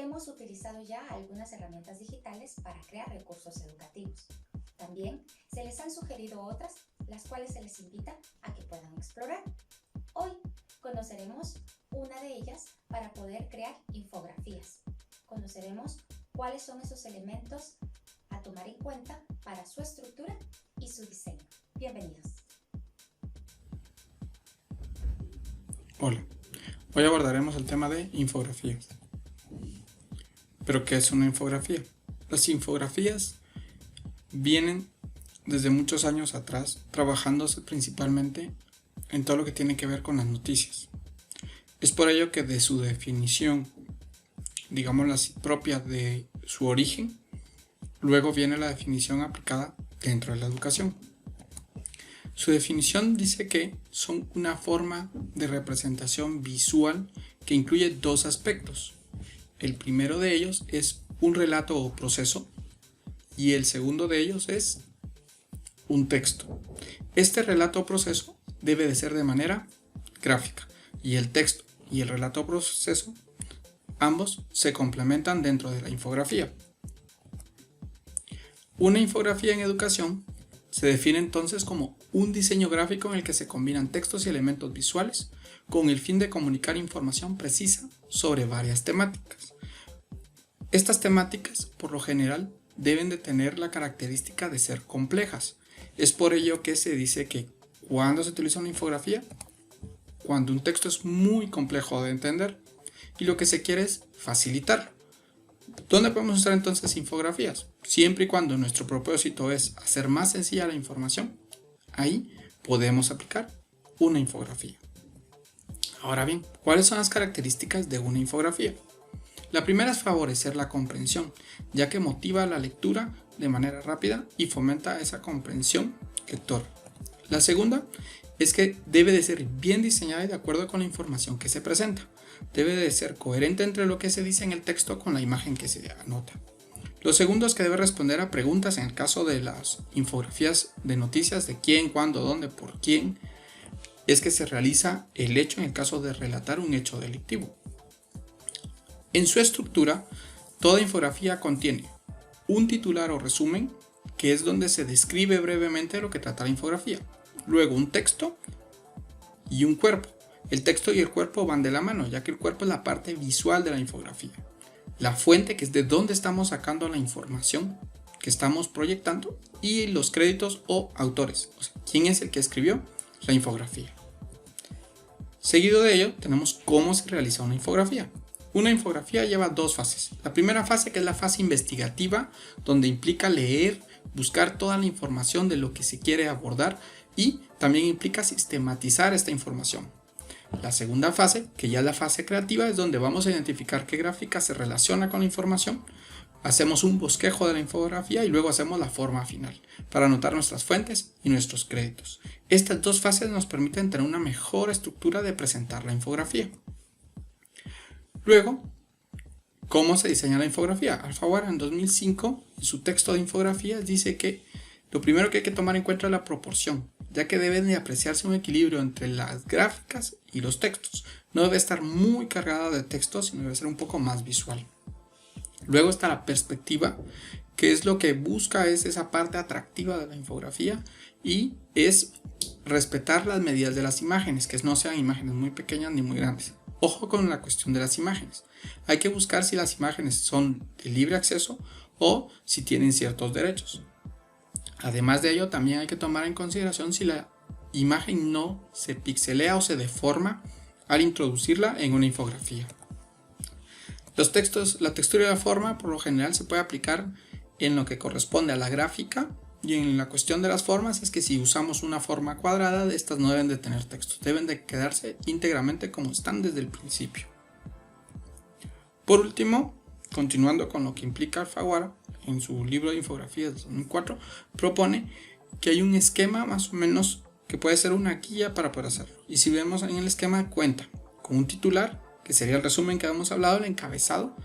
hemos utilizado ya algunas herramientas digitales para crear recursos educativos. También se les han sugerido otras, las cuales se les invita a que puedan explorar. Hoy conoceremos una de ellas para poder crear infografías. Conoceremos cuáles son esos elementos a tomar en cuenta para su estructura y su diseño. Bienvenidos. Hola, hoy abordaremos el tema de infografías. ¿Pero qué es una infografía? Las infografías vienen desde muchos años atrás trabajándose principalmente en todo lo que tiene que ver con las noticias. Es por ello que de su definición, digamos la propia de su origen, luego viene la definición aplicada dentro de la educación. Su definición dice que son una forma de representación visual que incluye dos aspectos. El primero de ellos es un relato o proceso y el segundo de ellos es un texto. Este relato o proceso debe de ser de manera gráfica y el texto y el relato o proceso ambos se complementan dentro de la infografía. Una infografía en educación se define entonces como un diseño gráfico en el que se combinan textos y elementos visuales con el fin de comunicar información precisa sobre varias temáticas. Estas temáticas, por lo general, deben de tener la característica de ser complejas. Es por ello que se dice que cuando se utiliza una infografía, cuando un texto es muy complejo de entender y lo que se quiere es facilitar. ¿Dónde podemos usar entonces infografías? Siempre y cuando nuestro propósito es hacer más sencilla la información, ahí podemos aplicar una infografía. Ahora bien, ¿cuáles son las características de una infografía? La primera es favorecer la comprensión, ya que motiva la lectura de manera rápida y fomenta esa comprensión lectora. La segunda es que debe de ser bien diseñada y de acuerdo con la información que se presenta. Debe de ser coherente entre lo que se dice en el texto con la imagen que se anota. Lo segundo es que debe responder a preguntas en el caso de las infografías de noticias de quién, cuándo, dónde, por quién es que se realiza el hecho en el caso de relatar un hecho delictivo. En su estructura, toda infografía contiene un titular o resumen, que es donde se describe brevemente lo que trata la infografía. Luego un texto y un cuerpo. El texto y el cuerpo van de la mano, ya que el cuerpo es la parte visual de la infografía. La fuente, que es de dónde estamos sacando la información que estamos proyectando, y los créditos o autores, o sea, quién es el que escribió la infografía. Seguido de ello, tenemos cómo se realiza una infografía. Una infografía lleva dos fases. La primera fase, que es la fase investigativa, donde implica leer, buscar toda la información de lo que se quiere abordar y también implica sistematizar esta información. La segunda fase, que ya es la fase creativa, es donde vamos a identificar qué gráfica se relaciona con la información, hacemos un bosquejo de la infografía y luego hacemos la forma final para anotar nuestras fuentes y nuestros créditos. Estas dos fases nos permiten tener una mejor estructura de presentar la infografía. Luego, ¿cómo se diseña la infografía? Alfaguara en 2005, en su texto de infografías, dice que lo primero que hay que tomar en cuenta es la proporción, ya que debe de apreciarse un equilibrio entre las gráficas y los textos. No debe estar muy cargada de texto, sino debe ser un poco más visual. Luego está la perspectiva, que es lo que busca es esa parte atractiva de la infografía y es respetar las medidas de las imágenes, que no sean imágenes muy pequeñas ni muy grandes. Ojo con la cuestión de las imágenes. Hay que buscar si las imágenes son de libre acceso o si tienen ciertos derechos. Además de ello, también hay que tomar en consideración si la imagen no se pixelea o se deforma al introducirla en una infografía. Los textos, la textura y la forma por lo general se puede aplicar en lo que corresponde a la gráfica, y en la cuestión de las formas es que si usamos una forma cuadrada, estas no deben de tener textos, deben de quedarse íntegramente como están desde el principio. Por último, continuando con lo que implica Alfaguara, en su libro de infografías de 2004, propone que hay un esquema más o menos que puede ser una guía para poder hacerlo. Y si vemos en el esquema, cuenta con un titular, que sería el resumen que habíamos hablado, el encabezado,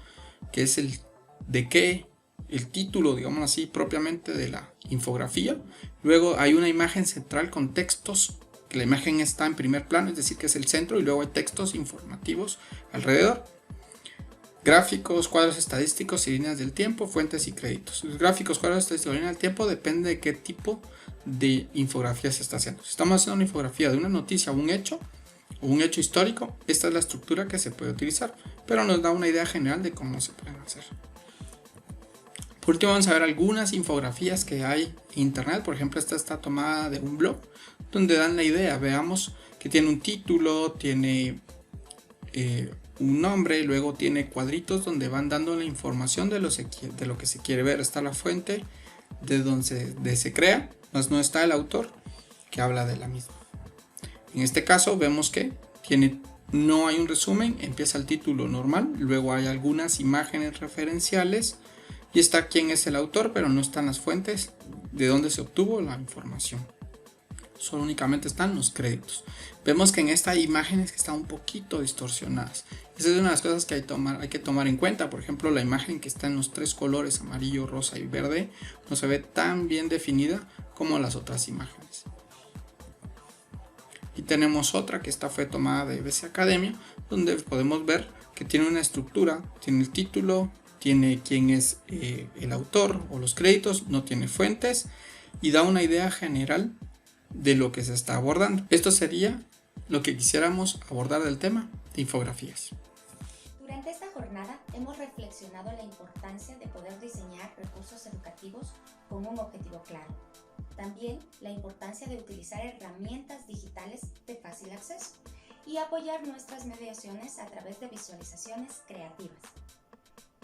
que es el de qué, el título, digamos así, propiamente de la infografía. Luego hay una imagen central con textos, que la imagen está en primer plano, es decir, que es el centro, y luego hay textos informativos alrededor. Gráficos, cuadros estadísticos y líneas del tiempo, fuentes y créditos. Los gráficos, cuadros estadísticos y líneas del tiempo depende de qué tipo de infografía se está haciendo. Si estamos haciendo una infografía de una noticia o un hecho histórico, esta es la estructura que se puede utilizar, pero nos da una idea general de cómo se pueden hacer. Por último, vamos a ver algunas infografías que hay en internet. Por ejemplo, esta está tomada de un blog donde dan la idea. Veamos que tiene un título, tiene un nombre, luego tiene cuadritos donde van dando la información de lo que se quiere ver. Está la fuente de donde se crea, más no está el autor que habla de la misma. En este caso vemos que no hay un resumen, empieza el título normal, luego hay algunas imágenes referenciales y está quién es el autor, pero no están las fuentes de dónde se obtuvo la información. Solo únicamente están los créditos. Vemos que en esta hay imágenes que están un poquito distorsionadas. Esa es una de las cosas que hay que tomar en cuenta. Por ejemplo, la imagen que está en los tres colores, amarillo, rosa y verde, no se ve tan bien definida como las otras imágenes. Y tenemos otra que fue tomada de BBC Academia, donde podemos ver que tiene una estructura, tiene el título, tiene quién es el autor o los créditos, no tiene fuentes y da una idea general de lo que se está abordando. Esto sería lo que quisiéramos abordar del tema de infografías. Durante esta jornada hemos reflexionado la importancia de poder diseñar recursos educativos con un objetivo claro. También la importancia de utilizar herramientas digitales de fácil acceso y apoyar nuestras mediaciones a través de visualizaciones creativas.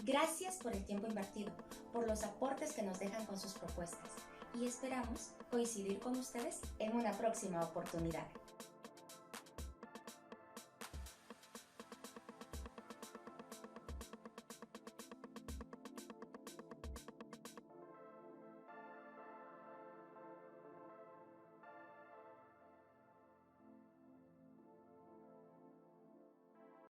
Gracias por el tiempo invertido, por los aportes que nos dejan con sus propuestas y esperamos coincidir con ustedes en una próxima oportunidad.